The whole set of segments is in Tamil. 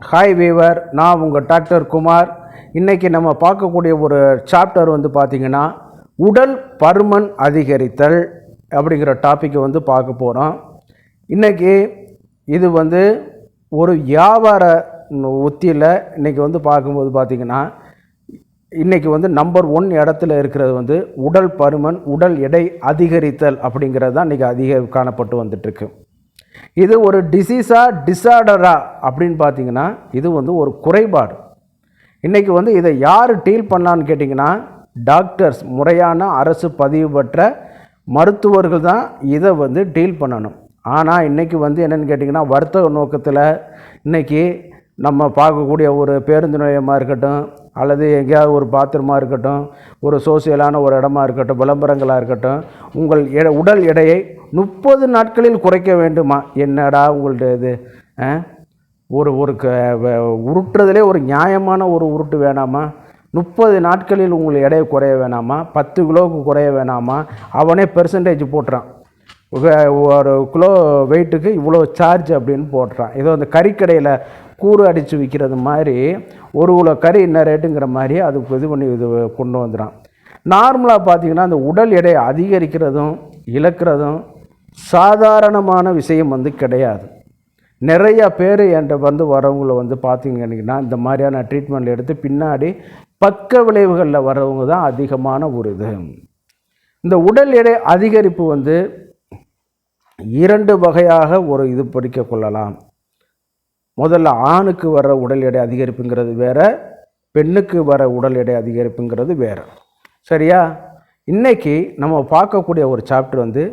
ஹாய் வீவர், நான் உங்கள் டாக்டர் குமார். இன்றைக்கி நம்ம பார்க்கக்கூடிய ஒரு சாப்டர் வந்து பார்த்திங்கன்னா உடல் பருமன் அதிகரித்தல் அப்படிங்கிற டாப்பிக்கை வந்து பார்க்க போகிறோம். இன்றைக்கி இது வந்து ஒரு வியாபார உத்தியில் இன்றைக்கி வந்து பார்க்கும்போது பார்த்திங்கன்னா இன்றைக்கி வந்து நம்பர் 1 இடத்துல இருக்கிறது வந்து உடல் பருமன், உடல் எடை அதிகரித்தல் அப்படிங்கிறது தான் இன்றைக்கி அதிக காணப்பட்டு வந்துட்டுருக்கு. இது ஒரு டிசீஸா டிஸார்டரா அப்படின்னு பார்த்தீங்கன்னா இது வந்து ஒரு குறைபாடு. இன்றைக்கி வந்து இதை யார் டீல் பண்ணலான்னு கேட்டிங்கன்னா டாக்டர்ஸ், முறையான அரசு பதிவு பெற்ற மருத்துவர்கள் தான் இதை வந்து டீல் பண்ணணும். ஆனால் இன்றைக்கி வந்து என்னென்னு கேட்டிங்கன்னா வர்த்தக நோக்கத்தில் இன்றைக்கி நம்ம பார்க்கக்கூடிய ஒரு பேருந்து நிலையமாக இருக்கட்டும், அல்லது எங்கேயாவது ஒரு பாத்திரமாக இருக்கட்டும், ஒரு சோசியலான ஒரு இடமா இருக்கட்டும், விளம்பரங்களாக இருக்கட்டும், உங்கள் உடல் எடையை 30 நாட்களில் குறைக்க வேண்டுமா? என்னடா உங்கள்ட்ட இது ஒரு உருட்டுறதுலே ஒரு நியாயமான ஒரு உருட்டு வேணாமா? 30 நாட்களில் உங்கள் எடையை குறைய வேணாமா? 10 கிலோவுக்கு குறைய வேணாமா? அவனே பெர்சன்டேஜ் போட்டுறான். ஒரு கிலோ வெயிட்டுக்கு இவ்வளோ சார்ஜ் அப்படின்னு போட்டுறான். ஏதோ அந்த கறிக்கடையில் கூறு அடித்து விற்கிறது மாதிரி ஒரு கிலோ கறி என்ன ரேட்டுங்கிற மாதிரி அதுக்கு இது பண்ணி இது கொண்டு வந்துடான். நார்மலாக பார்த்திங்கன்னா அந்த உடல் எடை அதிகரிக்கிறதும் இழக்கிறதும் சாதாரணமான விஷயம் வந்து கிடையாது. நிறையா பேர் என்கிட்ட வந்து வரவங்கள வந்து பார்த்திங்கன்னா இந்த மாதிரியான ட்ரீட்மெண்ட் எடுத்து பின்னாடி பக்க விளைவுகளில் வரவங்க தான் அதிகமான ஒரு இது. இந்த உடல் எடை அதிகரிப்பு வந்து 2 வகையாக ஒரு இது படிக்க கொள்ளலாம். முதல்ல ஆணுக்கு வர உடல் எடை அதிகரிப்புங்கிறது வேறு, பெண்ணுக்கு வர உடல் எடை அதிகரிப்புங்கிறது வேறு. சரியா? இன்றைக்கி நம்ம பார்க்கக்கூடிய ஒரு சாப்டர் வந்து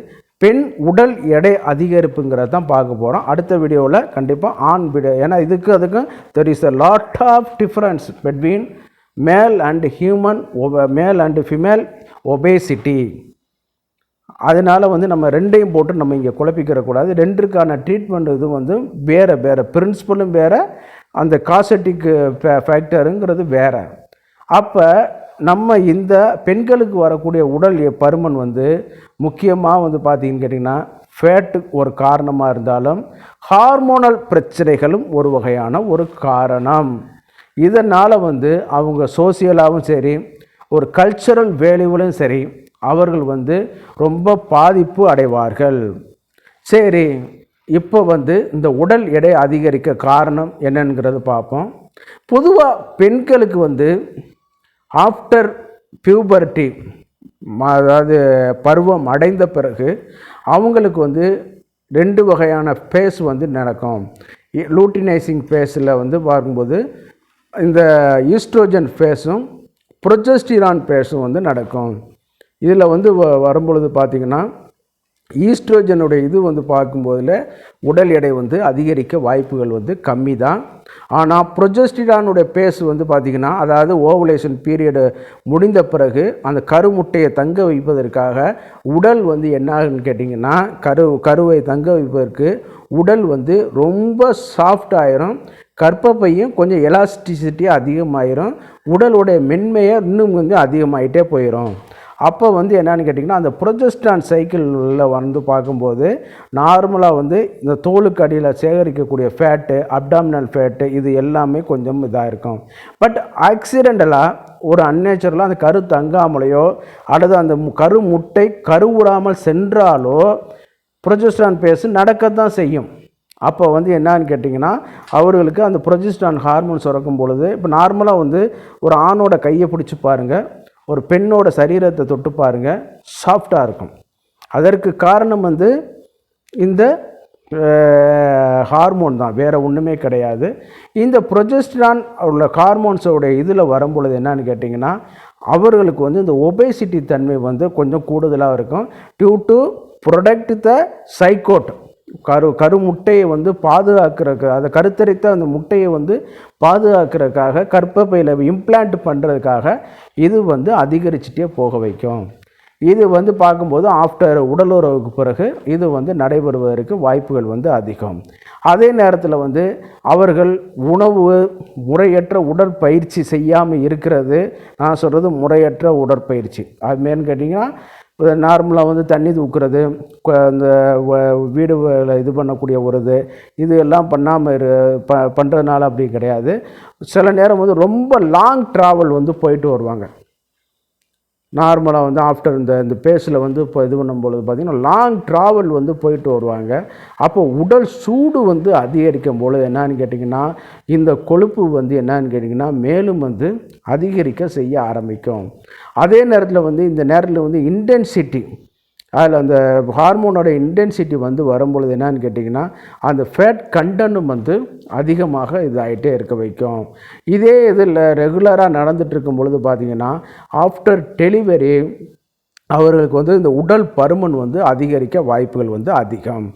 பெண் உடல் எடை அதிகரிப்புங்கிறது தான் பார்க்க போகிறோம். அடுத்த வீடியோவில் கண்டிப்பாக ஆண் வீடியோ, ஏன்னா அதுக்கும் there is a lot of difference between male and female obesity. அதனால் வந்து நம்ம ரெண்டையும் போட்டு நம்ம இங்கே குழப்பிக்கிறக்கூடாது. ரெண்டுக்கான ட்ரீட்மெண்ட் இது வந்து வேறு பிரின்சிபலும் வேறு, அந்த காசட்டிக் ஃபேக்டருங்கிறது வேறு. அப்போ நம்ம இந்த பெண்களுக்கு வரக்கூடிய உடல் பருமன் வந்து முக்கியமாக வந்து பார்த்திங்கன்னு கேட்டிங்கன்னா ஃபேட்டு ஒரு காரணமாக இருந்தாலும் ஹார்மோனல் பிரச்சனைகளும் ஒரு வகையான ஒரு காரணம். இதனால் வந்து அவங்க சோசியலாகவும் சரி, ஒரு கல்ச்சரல் வேல்யூவிலும் சரி, அவர்கள் வந்து ரொம்ப பாதிப்பு அடைவார்கள். சரி, இப்போ வந்து இந்த உடல் எடை அதிகரிக்க காரணம் என்னங்கிறது பார்ப்போம். பொதுவாக பெண்களுக்கு வந்து ஆஃப்டர் பியூபர்ட்டி, அதாவது பருவம் அடைந்த பிறகு அவங்களுக்கு வந்து 2 வகையான ஃபேஸ் வந்து நடக்கும். லூட்டினைசிங் ஃபேஸில் வந்து பார்க்கும்போது இந்த ஈஸ்ட்ரோஜன் ஃபேஸும் ப்ரொஜெஸ்டிரான் ஃபேஸும் வந்து நடக்கும். இதில் வந்து வரும்பொழுது பார்த்திங்கன்னா ஈஸ்ட்ரோஜனுடைய இது வந்து பார்க்கும்போதில் உடல் எடை வந்து அதிகரிக்க வாய்ப்புகள் வந்து கம்மி தான். ஆனால் ப்ரொஜெஸ்டிரானுடைய பேஸ் வந்து பார்த்திங்கன்னா, அதாவது ஓவலேஷன் பீரியடு முடிந்த பிறகு அந்த கருமுட்டையை தங்க வைப்பதற்காக உடல் வந்து என்ன ஆகுன்னு கேட்டிங்கன்னா கருவை தங்க வைப்பதற்கு உடல் வந்து ரொம்ப சாஃப்ட் ஆயிரும், கர்ப்பப்பையும் கொஞ்சம் எலாஸ்டிசிட்டி அதிகமாயிரும், உடலுடைய மென்மையை இன்னும் கொஞ்சம் அதிகமாகிட்டே போயிடும். அப்போ வந்து என்னன்னு கேட்டிங்கன்னா அந்த ப்ரொஜெஸ்ட்ரான் சைக்கிளில் வந்து பார்க்கும்போது நார்மலாக வந்து இந்த தோலுக்கு அடியில் சேகரிக்கக்கூடிய ஃபேட்டு, அப்டாமினல் ஃபேட்டு, இது எல்லாமே கொஞ்சம் இதாக இருக்கும். பட் ஆக்சிடெண்டலாக ஒரு அன்நேச்சுரலாக அந்த கரு தங்காமலையோ அல்லது அந்த கரு முட்டை கருவுறாமல் சென்றாலோ ப்ரொஜெஸ்ட்ரான் பேஸு நடக்கத்தான் செய்யும். அப்போ வந்து என்னன்னு கேட்டிங்கன்னா அவர்களுக்கு அந்த ப்ரொஜெஸ்ட்ரான் ஹார்மோன் சுரக்கும் பொழுது, இப்போ நார்மலாக வந்து ஒரு ஆணோட கையை பிடிச்சி பாருங்கள், ஒரு பெண்ணோட சரீரத்தை தொட்டு பாருங்கள், சாஃப்டாக இருக்கும். அதற்கு காரணம் வந்து இந்த ஹார்மோன் தான், வேறு ஒன்றுமே கிடையாது. இந்த ப்ரொஜெஸ்ட்ரான் உள்ள ஹார்மோன்ஸோடைய இதில் வரும்பொழுது என்னன்னு கேட்டிங்கன்னா அவர்களுக்கு வந்து இந்த ஒபேசிட்டி தன்மை வந்து கொஞ்சம் கூடுதலாக இருக்கும். Due to protect the zygote, கருமுட்டையை வந்து பாதுகாக்கிறதுக்கு, அதை கருத்தரித்த அந்த முட்டையை வந்து பாதுகாக்கிறதுக்காக, கர்ப்பப்பையில் இம்ப்ளான்ட் பண்ணுறதுக்காக இது வந்து அதிகரிச்சுட்டே போக வைக்கும். இது வந்து பார்க்கும்போது ஆஃப்டர் உடலுறவுக்கு பிறகு இது வந்து நடைபெறுவதற்கு வாய்ப்புகள் வந்து அதிகம். அதே நேரத்தில் வந்து அவர்கள் உணவு முறையற்ற உடற்பயிற்சி செய்யாமல் இருக்கிறது, நான் சொல்கிறது முறையற்ற உடற்பயிற்சி. அது மேலும் கேட்டிங்கன்னா நார்மலாக வந்து தண்ணி தூக்குறது, அந்த வீடு இது பண்ணக்கூடிய ஒரு இது எல்லாம் பண்ணாமல் பண்ணுறதுனால அப்படி கிடையாது. சில நேரம் வந்து ரொம்ப லாங் ட்ராவல் வந்து போயிட்டு வருவாங்க. நார்மலாக வந்து ஆஃப்டர் இந்த பேஸில் வந்து இப்போ இது பண்ணும்பொழுது பார்த்திங்கன்னா லாங் ட்ராவல் வந்து போயிட்டு வருவாங்க. அப்போ உடல் சூடு வந்து அதிகரிக்கும் பொழுது என்னான்னு கேட்டிங்கன்னா இந்த கொழுப்பு வந்து என்னான்னு கேட்டிங்கன்னா மேலும் வந்து அதிகரிக்க செய்ய ஆரம்பிக்கும். அதே நேரத்தில் வந்து இந்த நேரத்தில் வந்து இன்டென்சிட்டி, அதில் அந்த ஹார்மோனோட இன்டென்சிட்டி வந்து வரும்பொழுது என்னான்னு கேட்டிங்கன்னா அந்த ஃபேட் கண்டனும் வந்து அதிகமாக இதாகிட்டே இருக்க வைக்கும். இதே இதில் ரெகுலராக நடந்துகிட்ருக்கும் பொழுது பார்த்திங்கன்னா ஆஃப்டர் டெலிவரி அவர்களுக்கு வந்து இந்த உடல் பருமன் வந்து அதிகரிக்க வாய்ப்புகள் வந்து அதிகம்.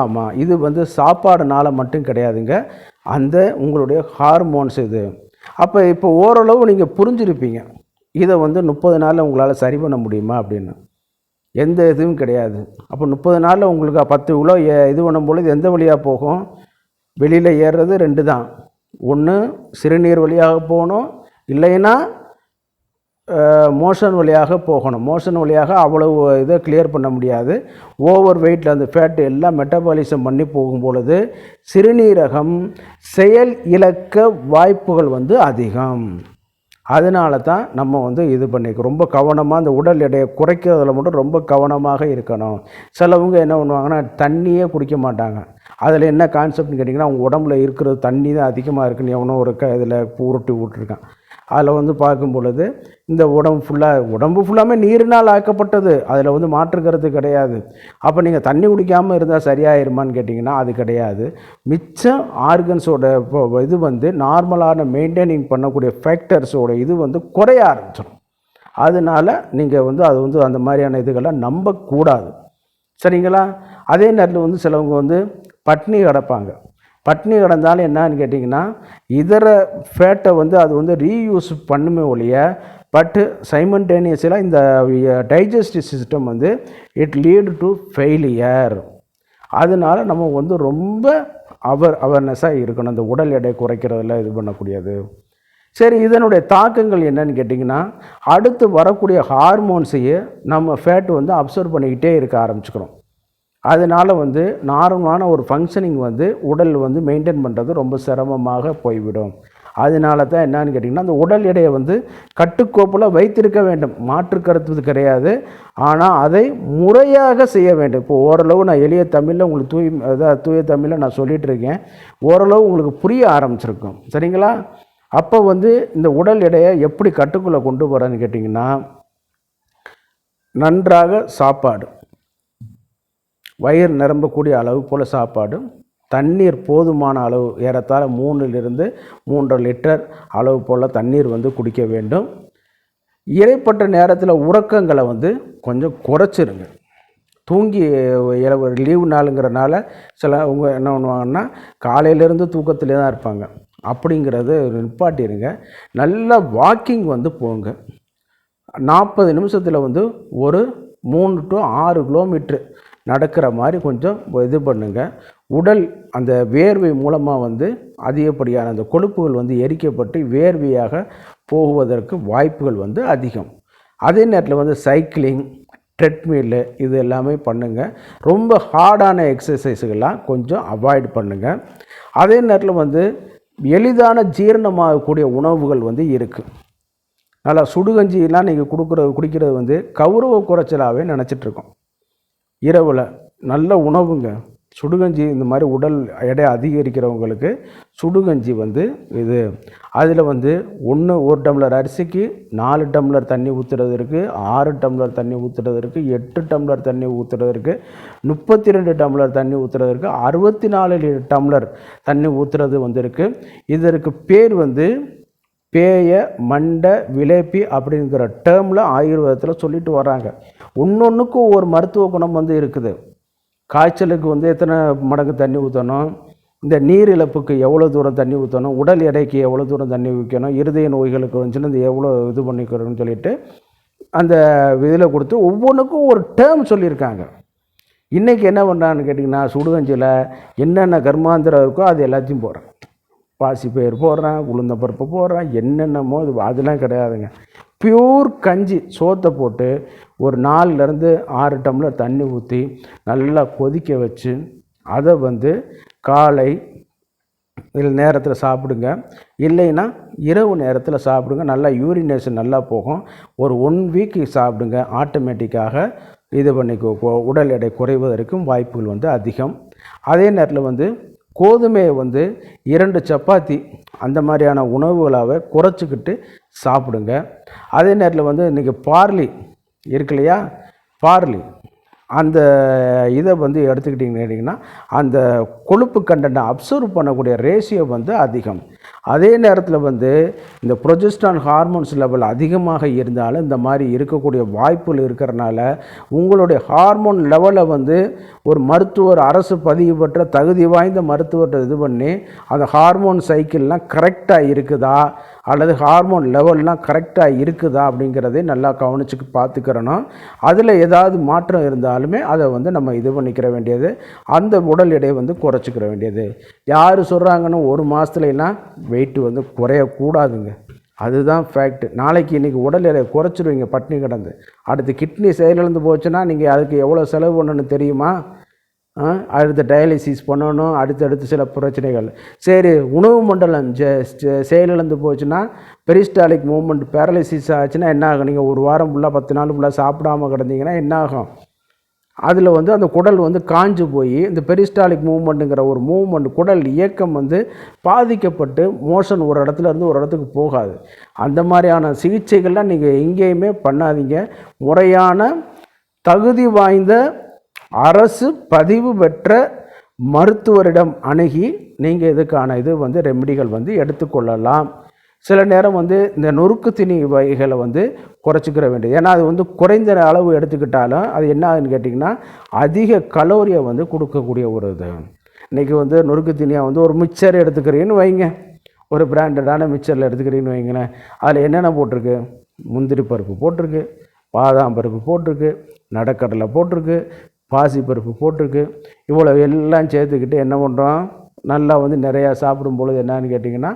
ஆமாம், இது வந்து சாப்பாடுனால மட்டும் கிடையாதுங்க, அந்த உங்களுடைய ஹார்மோன்ஸ் இது. அப்போ இப்போ ஓரளவு நீங்கள் புரிஞ்சிருப்பீங்க இதை வந்து 30 நாளில் உங்களால் சரி பண்ண முடியுமா அப்படின்னு. எந்த இதுவும் கிடையாது. அப்போ 30 நாளில் உங்களுக்கு 10 கிலோ இது பண்ணும்பொழுது எந்த வழியாக போகும்? வெளியில் ஏறுறது 2 தான். ஒன்று சிறுநீர் வழியாக போகணும், இல்லைன்னா மோஷன் வழியாக போகணும். மோஷன் வழியாக அவ்வளவு இதை கிளியர் பண்ண முடியாது. ஓவர் வெயிட்டில் அந்த ஃபேட்டு எல்லாம் மெட்டபாலிசம் பண்ணி போகும் பொழுது சிறுநீரகம் செயல் இழக்க வாய்ப்புகள் வந்து அதிகம். அதனால தான் நம்ம வந்து இது பண்ணிக்க ரொம்ப கவனமாக அந்த உடல் எடையை குறைக்கிறதுல மட்டும் ரொம்ப கவனமாக இருக்கணும். சிலவங்க என்ன பண்ணுவாங்கன்னா தண்ணியே குடிக்க மாட்டாங்க. அதில் என்ன கான்செப்ட்னு கேட்டிங்கன்னா அவங்க உடம்புல இருக்கிறது தண்ணி தான் அதிகமாக இருக்குன்னு எவனோ ஒரு இதில் உருட்டி விட்டுருக்கான். அதில் வந்து பார்க்கும் பொழுது இந்த உடம்பு ஃபுல்லாமே நீரினால் ஆக்கப்பட்டது, அதில் வந்து மாற்றுக்கிறது கிடையாது. அப்போ நீங்கள் தண்ணி குடிக்காமல் இருந்தால் சரியாயிருமான்னு கேட்டிங்கன்னா அது கிடையாது. மிச்சம் ஆர்கன்ஸோட இது வந்து நார்மலான மெயின்டைனிங் பண்ணக்கூடிய ஃபேக்டர்ஸோட இது வந்து குறைய ஆரம்பிச்சிடும். அதனால் நீங்கள் வந்து அது வந்து அந்த மாதிரியான இதுகள்லாம் நம்பக்கூடாது, சரிங்களா? அதே நேரத்தில் வந்து சிலவங்க வந்து பட்னி கிடப்பாங்க. பட்னி கிடந்தாலும் என்னன்னு கேட்டிங்கன்னா இதர ஃபேட்டை வந்து அது வந்து ரீயூஸ் பண்ணுமே ஒழிய, பட்டு சைமன்டேனியஸில் இந்த டைஜஸ்டிவ் சிஸ்டம் வந்து இட் லீடு டு ஃபெயிலியர். அதனால் நம்ம வந்து ரொம்ப அவேர்னஸாக இருக்கணும் இந்த உடல் எடை குறைக்கிறதுல இது பண்ணக்கூடியது. சரி, இதனுடைய தாக்கங்கள் என்னன்னு கேட்டிங்கன்னா அடுத்து வரக்கூடிய ஹார்மோன்ஸையே நம்ம ஃபேட் வந்து அப்சர்வ் பண்ணிக்கிட்டே இருக்க ஆரம்பிச்சுக்கிறோம். அதனால் வந்து நார்மலான ஒரு ஃபங்க்ஷனிங் வந்து உடல் வந்து மெயின்டைன் பண்ணுறது ரொம்ப சிரமமாக போய்விடும். அதனால தான் என்னன்னு கேட்டிங்கன்னா அந்த உடல் எடையை வந்து கட்டுக்கோப்பில் வைத்திருக்க வேண்டும், மாற்று கருத்து கிடையாது. ஆனால் அதை முறையாக செய்ய வேண்டும். இப்போ ஓரளவு நான் எளிய தமிழில் உங்களுக்கு தூய தமிழில் நான் சொல்லிகிட்டு இருக்கேன், ஓரளவு உங்களுக்கு புரிய ஆரம்பிச்சிருக்கும், சரிங்களா? அப்போ வந்து இந்த உடல் எடையை எப்படி கட்டுக்குள்ளே கொண்டு போகிறேன்னு கேட்டிங்கன்னா நன்றாக சாப்பாடு, வயிறு நிரம்பக்கூடிய அளவு போல் சாப்பாடு, தண்ணீர் போதுமான அளவு ஏறத்தாழ 3லிருந்து 3.5 லிட்டர் அளவு போல் தண்ணீர் வந்து குடிக்க வேண்டும். இடைப்பட்ட நேரத்தில் உறக்கங்களை வந்து கொஞ்சம் குறைச்சிருங்க. தூங்கி லீவு நாளுங்கிறனால சிலவங்க என்ன பண்ணுவாங்கன்னா காலையிலேருந்து தூக்கத்திலே தான் இருப்பாங்க. அப்படிங்கிறது நிப்பாட்டிடுங்க. நல்லா வாக்கிங் வந்து போங்க. 40 நிமிஷத்தில் வந்து ஒரு 3 to 6 கிலோமீட்ரு நடக்கிற மாதிரி கொஞ்சம் இது பண்ணுங்கள். உடல் அந்த வேர்வை மூலமாக வந்து அதிகப்படியான அந்த கொழுப்புகள் வந்து எரிக்கப்பட்டு வேர்வையாக போகுவதற்கு வாய்ப்புகள் வந்து அதிகம். அதே நேரத்தில் வந்து சைக்கிளிங், ட்ரெட்மில்லு இது எல்லாமே பண்ணுங்கள். ரொம்ப ஹார்டான எக்ஸசைஸுகள்லாம் கொஞ்சம் அவாய்ட் பண்ணுங்கள். அதே நேரத்தில் வந்து எளிதான ஜீரணமாகக்கூடிய உணவுகள் வந்து இருக்குது. நல்லா சுடுகஞ்சிலாம் நீங்கள் குடிக்கிறது வந்து கௌரவ குறைச்சலாகவே நினச்சிட்ருக்கோம். இரவில் நல்ல உணவுங்க, சுடுகஞ்சி. இந்த மாதிரி உடல் எடை அதிகரிக்கிறவங்களுக்கு சுடுகஞ்சி வந்து இது, அதில் வந்து 1 டம்ளர் அரிசிக்கு 4 டம்ளர் தண்ணி ஊற்றுறது இருக்குது, 6 டம்ளர் தண்ணி ஊற்றுறது இருக்குது, 8 டம்ளர் தண்ணி ஊற்றுறது இருக்குது, 32 டம்ளர் தண்ணி ஊற்றுறது இருக்குது, 64 டம்ளர் தண்ணி ஊற்றுறது வந்து இருக்குது. இதற்கு பேர் வந்து பேய மண்ட விலேப்பி அப்படிங்கிற டேர்மில் ஆயுர்வேதத்தில் சொல்லிட்டு வராங்க. ஒன்றொன்றுக்கும் ஒரு மருத்துவ குணம் வந்து இருக்குது. காய்ச்சலுக்கு வந்து எத்தனை மடங்கு தண்ணி ஊற்றணும், இந்த நீர் இழப்புக்கு எவ்வளோ தூரம் தண்ணி ஊற்றணும், உடல் எடைக்கு எவ்வளோ தூரம் தண்ணி வைக்கணும், இருதய நோய்களுக்கு வந்துச்சுன்னா இந்த எவ்வளோ இது பண்ணிக்கிறோன்னு சொல்லிட்டு அந்த இதில் கொடுத்து ஒவ்வொன்றுக்கும் ஒரு டேர்ம் சொல்லியிருக்காங்க. இன்றைக்கி என்ன பண்ணுறான்னு கேட்டிங்கன்னா சுடுகஞ்சியில் என்னென்ன கர்மாந்திரம் இருக்கோ அது எல்லாத்தையும் போடுறேன். பாசிப்பயிர் போடுறேன், உளுந்தம்பருப்பு போடுறேன், என்னென்னமோ இது அதெல்லாம் கிடையாதுங்க. பியூர் கஞ்சி சோத்தை போட்டு ஒரு 4லேருந்து 6 டம்ளர் தண்ணி ஊற்றி நல்லா கொதிக்க வச்சு அதை வந்து காலை நேரத்தில் சாப்பிடுங்க. இல்லைன்னா இரவு நேரத்தில் சாப்பிடுங்க. நல்லா யூரினேஷன் நல்லா போகும். ஒரு 1 வீக்கு சாப்பிடுங்க. ஆட்டோமேட்டிக்காக இது பண்ணிக்கோ உடல் எடை குறைவதற்கும் வாய்ப்புகள் வந்து அதிகம். அதே நேரத்தில் வந்து கோதுமையை வந்து 2 சப்பாத்தி அந்த மாதிரியான உணவுகளாக குறைச்சிக்கிட்டு சாப்பிடுங்க. அதே நேரத்தில் வந்து இன்றைக்கி பார்லி இருக்கு இல்லையா, பார்லி அந்த இதை வந்து எடுத்துக்கிட்டிங்கன்னா அந்த கொழுப்பு கண்டென்ட்டை அப்சர்வ் பண்ணக்கூடிய ரேஷியோ வந்து அதிகம். அதே நேரத்தில் வந்து இந்த ப்ரொஜெஸ்ட்ரான் ஹார்மோன்ஸ் லெவல் அதிகமாக இருந்தாலும் இந்த மாதிரி இருக்கக்கூடிய வாய்ப்புகள் இருக்கிறனால உங்களுடைய ஹார்மோன் லெவலை வந்து ஒரு மருத்துவர் அரசு பதிவு பெற்ற தகுதி வாய்ந்த மருத்துவர்கிட்ட இது பண்ணி அந்த ஹார்மோன் சைக்கிள்லாம் கரெக்டாக இருக்குதா அல்லது ஹார்மோன் லெவல்லாம் கரெக்டாக இருக்குதா அப்படிங்கிறதே நல்லா கவனிச்சுக்கு பார்த்துக்கிறணும். அதில் ஏதாவது மாற்றம் இருந்தாலுமே அதை வந்து நம்ம இது பண்ணிக்கிற வேண்டியது, அந்த உடல் எடையை வந்து குறைச்சிக்கிற வேண்டியது. யார் சொல்கிறாங்கன்னு 1 மாதத்துலலாம் வெயிட்டு வந்து குறையக்கூடாதுங்க. அதுதான் ஃபேக்ட். நாளைக்கு இன்றைக்கி உடல் எடையை குறைச்சிடுவீங்க பட்டினி கிடந்து. அடுத்து கிட்னி செயலிழந்து போச்சுன்னா நீங்கள் அதுக்கு எவ்வளோ செலவு பண்ணணும்னு தெரியுமா? அடுத்து டயாலிசிஸ் பண்ணணும், அடுத்தடுத்து சில பிரச்சனைகள். சரி, உணவு மண்டலம் செயலிழந்து போச்சுன்னா பெரிஸ்டாலிக் மூவ்மெண்ட் பேரலிசிஸ் ஆச்சுன்னா என்ன ஆகும்? நீங்கள் 1 வாரம் ஃபுல்லாக 10 நாள் ஃபுல்லாக சாப்பிடாமல் கிடந்தீங்கன்னா என்ன ஆகும்? அதில் வந்து அந்த குடல் வந்து காஞ்சு போய் இந்த பெரிஸ்டாலிக் மூவ்மெண்ட்டுங்கிற ஒரு மூவ்மெண்ட் குடல் இயக்கம் வந்து பாதிக்கப்பட்டு மோஷன் ஒரு இடத்துல இருந்து ஒரு இடத்துக்கு போகாது. அந்த மாதிரியான சிகிச்சைகள்லாம் நீங்கள் எங்கேயுமே பண்ணாதீங்க. முறையான தகுதி வாய்ந்த அரசு பதிவு பெற்ற மருத்துவரிடம் அணுகி நீங்கள் இதுக்கான இது வந்து ரெமெடிகள் வந்து எடுத்துக்கொள்ளலாம். சில நேரம் வந்து இந்த நொறுக்கு தீனி வகைகளை வந்து குறைச்சிக்கிற வேண்டியது. ஏன்னா அது வந்து குறைந்த அளவு எடுத்துக்கிட்டாலும் அது என்ன ஆகுதுன்னு கேட்டிங்கன்னா அதிக கலோரியை வந்து கொடுக்கக்கூடிய ஒரு இது. இன்றைக்கி வந்து நொறுக்கு தீனியாக வந்து ஒரு மிக்சர் எடுத்துக்கிறீங்கன்னு வைங்க, ஒரு பிராண்டடான மிக்சரில் எடுத்துக்கிறீங்கன்னு வைங்களேன், அதில் என்னென்ன போட்டிருக்கு? முந்திரி பருப்பு போட்டிருக்கு, பாதாம் பருப்பு போட்டிருக்கு, நடக்கடலை போட்டிருக்கு, பாசி பருப்பு போட்டிருக்கு. இவ்வளோ எல்லாம் சேர்த்துக்கிட்டு என்ன பண்ணுறோம்? நல்லா வந்து நிறையா சாப்பிடும் பொழுது என்னன்னு கேட்டிங்கன்னா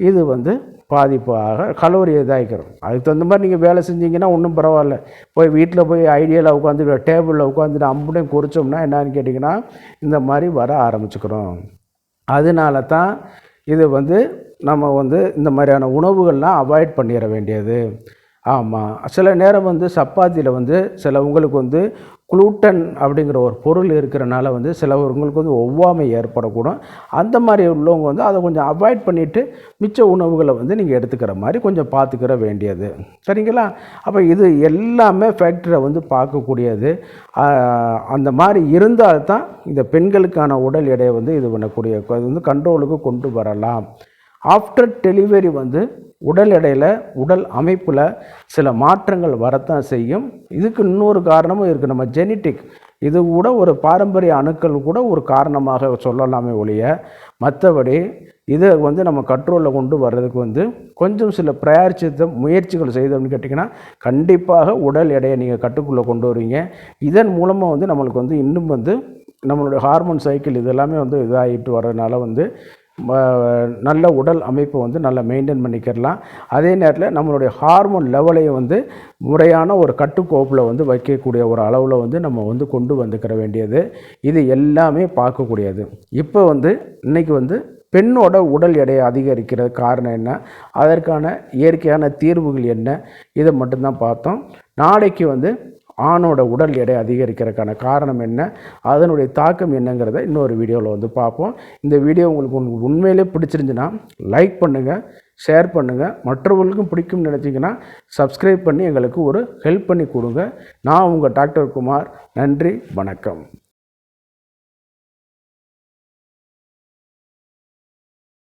இது வந்து பாதிப்பாக கலோரி இதாகிக்கிறோம். அதுக்கு தகுந்த மாதிரி நீங்கள் வேலை செஞ்சீங்கன்னா ஒன்றும் பரவாயில்ல. போய் வீட்டில் போய் ஐடியாவில் உட்காந்துட்டு டேபிளில் உட்காந்துட்டு அம்புடையும் குறித்தோம்னா என்னன்னு கேட்டிங்கன்னா இந்த மாதிரி வர ஆரம்பிச்சுக்கிறோம். அதனால தான் இது வந்து நம்ம வந்து இந்த மாதிரியான உணவுகள்லாம் அவாய்ட் பண்ணிட வேண்டியது. ஆமாம், சில நேரம் வந்து சப்பாத்தியில் வந்து சிலவங்களுக்கு வந்து குளூட்டன் அப்படிங்கிற ஒரு பொருள் இருக்கிறனால வந்து சிலவங்களுக்கு வந்து ஒவ்வாமை ஏற்படக்கூடும். அந்த மாதிரி உள்ளவங்க வந்து அதை கொஞ்சம் அவாய்ட் பண்ணிவிட்டு மிச்ச உணவுகளை வந்து நீங்கள் எடுத்துக்கிற மாதிரி கொஞ்சம் பார்த்துக்கிற வேண்டியது. சரிங்களா? அப்போ இது எல்லாமே ஃபேக்டரை வந்து பார்க்கக்கூடியது. அந்த மாதிரி இருந்தால்தான் இந்த பெண்களுக்கான உடல் எடையை வந்து இது பண்ணக்கூடிய வந்து கண்ட்ரோலுக்கு கொண்டு வரலாம். ஆஃப்டர் டெலிவரி வந்து உடல் எடையில் உடல் அமைப்பில் சில மாற்றங்கள் வரத்தான் செய்யும். இதுக்கு இன்னொரு காரணமும் இருக்குது, நம்ம ஜெனட்டிக். இது கூட ஒரு பாரம்பரிய அணுக்கள் கூட ஒரு காரணமாக சொல்லலாமே ஒழிய, மற்றபடி இதை வந்து நம்ம கண்ட்ரோலில் கொண்டு வர்றதுக்கு வந்து கொஞ்சம் சில பிரயாரித்த முயற்சிகள் செய்தோம்னு கேட்டிங்கன்னா கண்டிப்பாக உடல் எடையை நீங்கள் கட்டுக்குள்ளே கொண்டு வருவீங்க. இதன் மூலமாக வந்து நம்மளுக்கு வந்து இன்னும் வந்து நம்மளுடைய ஹார்மோன் சைக்கிள் இதெல்லாமே வந்து இதாகிட்டு வர்றதுனால வந்து நல்ல உடல் அமைப்பை வந்து நல்லா மெயின்டைன் பண்ணிக்கிறலாம். அதே நேரத்தில் நம்மளுடைய ஹார்மோன் லெவலையும் வந்து முறையான ஒரு கட்டுக்கோப்பில் வந்து வைக்கக்கூடிய ஒரு அளவில் வந்து நம்ம வந்து கொண்டு வந்துக்கிற வேண்டியது. இது எல்லாமே பார்க்கக்கூடியது. இப்போ வந்து இன்றைக்கி வந்து பெண்ணோட உடல் எடையை அதிகரிக்கிறது காரணம் என்ன, அதற்கான இயற்கையான தீர்வுகள் என்ன, இதை மட்டும்தான் பார்த்தோம். நாளைக்கு வந்து ஆணோட உடல் எடை அதிகரிக்கிறதுக்கான காரணம் என்ன, அதனுடைய தாக்கம் என்னங்கிறத இன்னொரு வீடியோவில் வந்து பார்ப்போம். இந்த வீடியோ உங்களுக்கு உண்மையிலே பிடிச்சிருந்துச்சுன்னா லைக் பண்ணுங்கள், ஷேர் பண்ணுங்கள். மற்றவர்களுக்கும் பிடிக்கும்னு நினச்சிங்கன்னா சப்ஸ்கிரைப் பண்ணி எங்களுக்கு ஒரு ஹெல்ப் பண்ணி கொடுங்க. நான் உங்கள் டாக்டர் குமார். நன்றி, வணக்கம்.